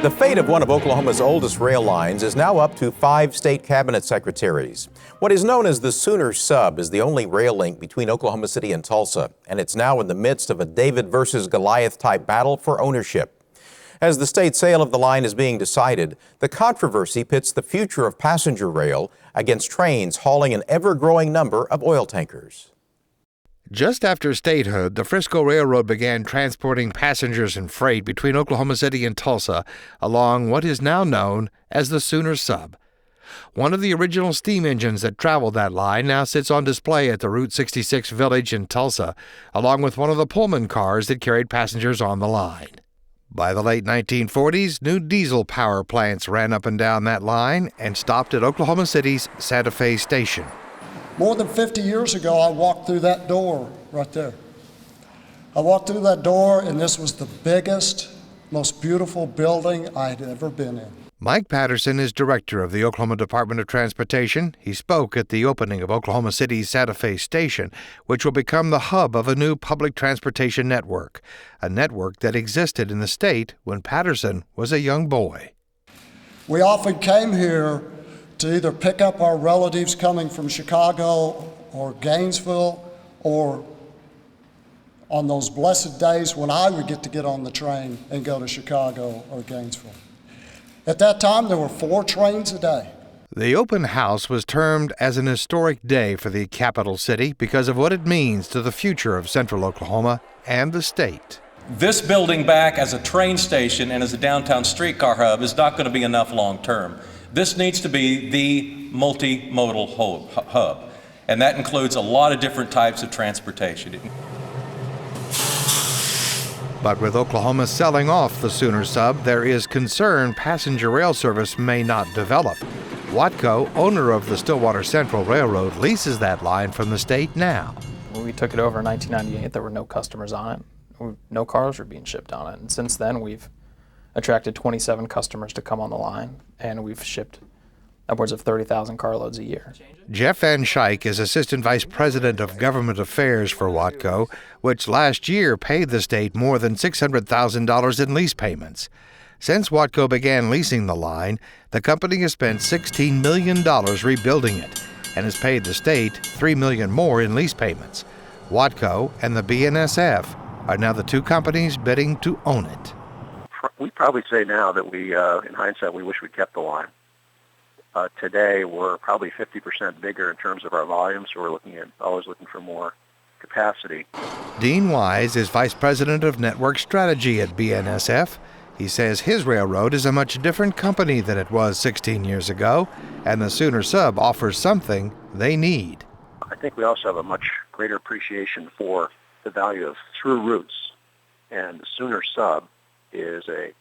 The fate of one of Oklahoma's oldest rail lines is now up to 5 state cabinet secretaries. What is known as the Sooner Sub is the only rail link between Oklahoma City and Tulsa, and it's now in the midst of a David versus Goliath type battle for ownership. As the state sale of the line is being decided, the controversy pits the future of passenger rail against trains hauling an ever-growing number of oil tankers. Just after statehood, the Frisco Railroad began transporting passengers and freight between Oklahoma City and Tulsa along what is now known as the Sooner Sub. One of the original steam engines that traveled that line now sits on display at the Route 66 Village in Tulsa, along with one of the Pullman cars that carried passengers on the line. By the late 1940s, new diesel power plants ran up and down that line and stopped at Oklahoma City's Santa Fe Station. More than 50 years ago, I walked through that door right there. I walked through that door, and this was the biggest, most beautiful building I had ever been in. Mike Patterson is director of the Oklahoma Department of Transportation. He spoke at the opening of Oklahoma City's Santa Fe Station, which will become the hub of a new public transportation network, a network that existed in the state when Patterson was a young boy. We often came here to either pick up our relatives coming from Chicago or Gainesville, or on those blessed days when I would get on the train and go to Chicago or Gainesville. At that time, there were 4 trains a day. The open house was termed as an historic day for the capital city because of what it means to the future of central Oklahoma and the state. This building back as a train station and as a downtown streetcar hub is not going to be enough long term. This needs to be the multimodal hub, and that includes a lot of different types of transportation. But with Oklahoma selling off the Sooner Sub, there is concern passenger rail service may not develop. Watco, owner of the Stillwater Central Railroad, leases that line from the state now. When we took it over in 1998, there were no customers on it. No cars were being shipped on it. And since then, we've attracted 27 customers to come on the line, and we've shipped upwards of 30,000 carloads a year. Jeff Van Schaik is Assistant Vice President of Government Affairs for Watco, which last year paid the state more than $600,000 in lease payments. Since Watco began leasing the line, the company has spent $16 million rebuilding it and has paid the state $3 million more in lease payments. Watco and the BNSF are now the 2 companies bidding to own it. We probably say now that we, in hindsight, we wish we kept the line. Today, we're probably 50% bigger in terms of our volume, so we're always looking for more capacity. Dean Wise is Vice President of Network Strategy at BNSF. He says his railroad is a much different company than it was 16 years ago, and the Sooner Sub offers something they need. I think we also have a much greater appreciation for the value of through routes, and the Sooner Sub is a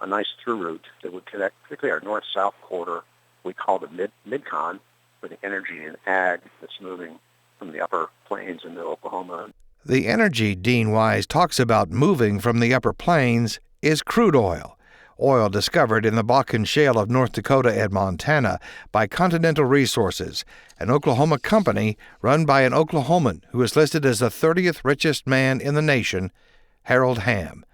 nice through route that would connect particularly our north-south corridor. We call it Mid-Con, for the energy and ag that's moving from the upper plains into Oklahoma. The energy Dean Wise talks about moving from the upper plains is crude oil, oil discovered in the Bakken Shale of North Dakota and Montana by Continental Resources, an Oklahoma company run by an Oklahoman who is listed as the 30th richest man in the nation, Harold Hamm.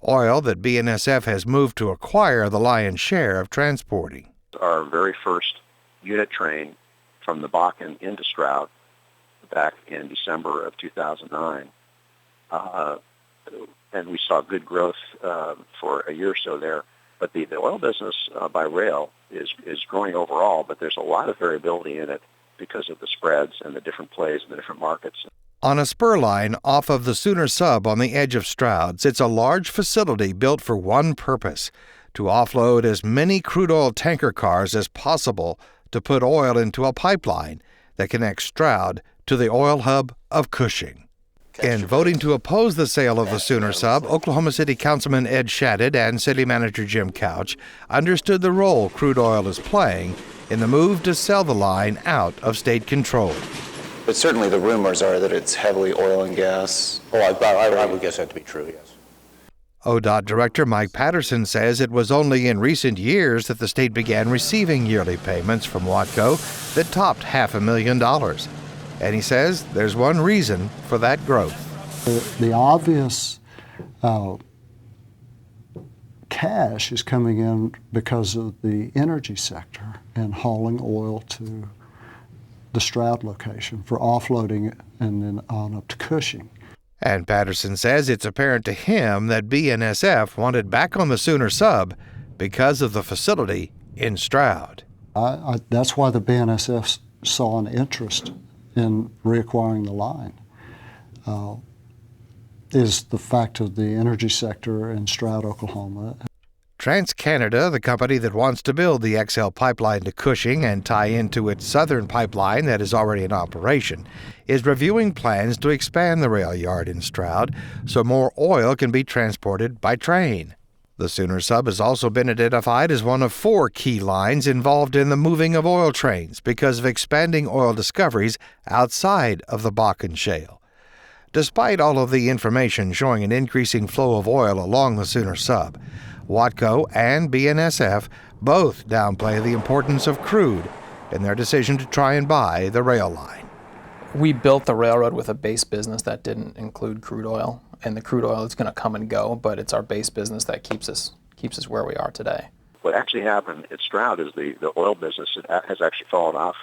Oil that BNSF has moved to acquire the lion's share of transporting. Our very first unit train from the Bakken into Stroud back in December of 2009. And we saw good growth for a year or so there. But the oil business by rail is growing overall, but there's a lot of variability in it because of the spreads and the different plays and the different markets. On a spur line off of the Sooner Sub on the edge of Stroud sits a large facility built for one purpose, to offload as many crude oil tanker cars as possible to put oil into a pipeline that connects Stroud to the oil hub of Cushing. In voting to oppose the sale of the Sooner Sub, Oklahoma City Councilman Ed Shadid and City Manager Jim Couch understood the role crude oil is playing in the move to sell the line out of state control. But certainly the rumors are that it's heavily oil and gas. Oh, I would guess that to be true, yes. ODOT Director Mike Patterson says it was only in recent years that the state began receiving yearly payments from Watco that topped $500,000. And he says there's one reason for that growth. The obvious cash is coming in because of the energy sector and hauling oil to the Stroud location for offloading it and then on up to Cushing. And Patterson says it's apparent to him that BNSF wanted back on the Sooner Sub because of the facility in Stroud. That's why the BNSF saw an interest in reacquiring the line, is the fact of the energy sector in Stroud, Oklahoma. TransCanada, the company that wants to build the XL pipeline to Cushing and tie into its southern pipeline that is already in operation, is reviewing plans to expand the rail yard in Stroud so more oil can be transported by train. The Sooner Sub has also been identified as one of 4 key lines involved in the moving of oil trains because of expanding oil discoveries outside of the Bakken Shale. Despite all of the information showing an increasing flow of oil along the Sooner Sub, Watco and BNSF both downplay the importance of crude in their decision to try and buy the rail line. We built the railroad with a base business that didn't include crude oil, and the crude oil is going to come and go, but it's our base business that keeps us where we are today. What actually happened at Stroud is the oil business has actually fallen off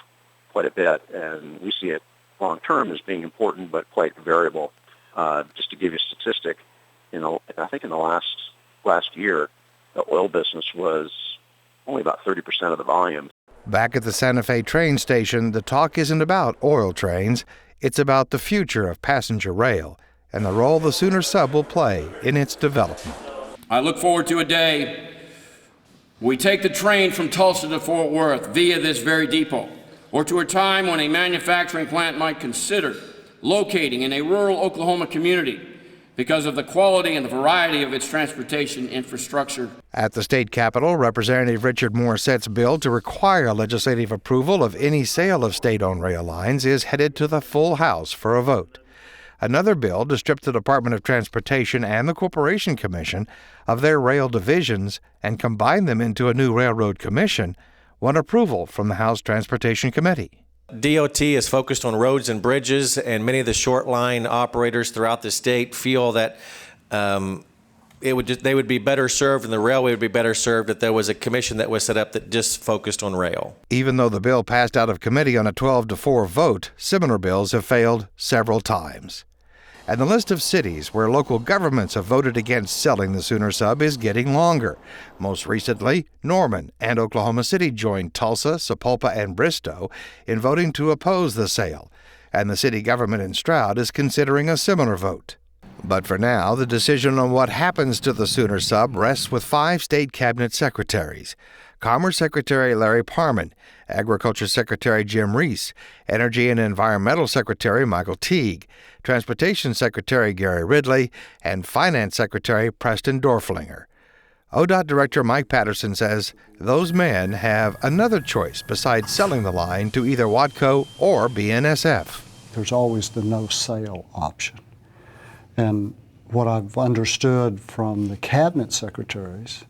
quite a bit, and we see it long term as being important but quite variable. Just to give you a statistic, I think in the last year, the oil business was only about 30% of the volume. Back at the Santa Fe train station, the talk isn't about oil trains, it's about the future of passenger rail and the role the Sooner Sub will play in its development. I look forward to a day we take the train from Tulsa to Fort Worth via this very depot, or to a time when a manufacturing plant might consider locating in a rural Oklahoma community because of the quality and the variety of its transportation infrastructure. At the state capitol, Representative Richard Morissette's bill to require legislative approval of any sale of state-owned rail lines is headed to the full House for a vote. Another bill to strip the Department of Transportation and the Corporation Commission of their rail divisions and combine them into a new railroad commission won approval from the House Transportation Committee. DOT is focused on roads and bridges, and many of the short line operators throughout the state feel that they would be better served, and the railway would be better served if there was a commission that was set up that just focused on rail. Even though the bill passed out of committee on a 12-4 vote, similar bills have failed several times. And the list of cities where local governments have voted against selling the Sooner Sub is getting longer. Most recently, Norman and Oklahoma City joined Tulsa, Sapulpa, and Bristow in voting to oppose the sale, and the city government in Stroud is considering a similar vote. But for now, the decision on what happens to the Sooner Sub rests with 5 state cabinet secretaries: Commerce Secretary Larry Parman, Agriculture Secretary Jim Reese, Energy and Environmental Secretary Michael Teague, Transportation Secretary Gary Ridley, and Finance Secretary Preston Dorflinger. ODOT Director Mike Patterson says those men have another choice besides selling the line to either Watco or BNSF. There's always the no sale option. And what I've understood from the cabinet secretaries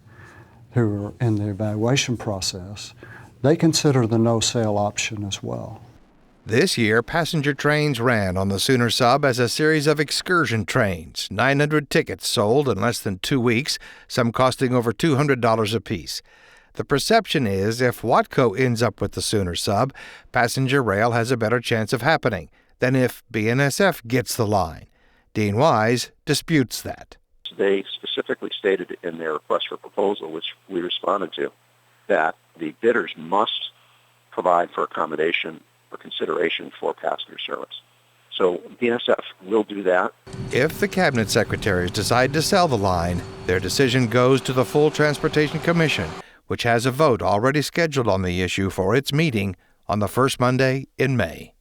who are in the evaluation process, they consider the no sale option as well. This year, passenger trains ran on the Sooner Sub as a series of excursion trains, 900 tickets sold in less than 2 weeks, some costing over $200 apiece. The perception is if Watco ends up with the Sooner Sub, passenger rail has a better chance of happening than if BNSF gets the line. Dean Wise disputes that. They specifically stated in their request for proposal, which we responded to, that the bidders must provide for accommodation or consideration for passenger service. So BNSF will do that. If the cabinet secretaries decide to sell the line, their decision goes to the full Transportation Commission, which has a vote already scheduled on the issue for its meeting on the first Monday in May.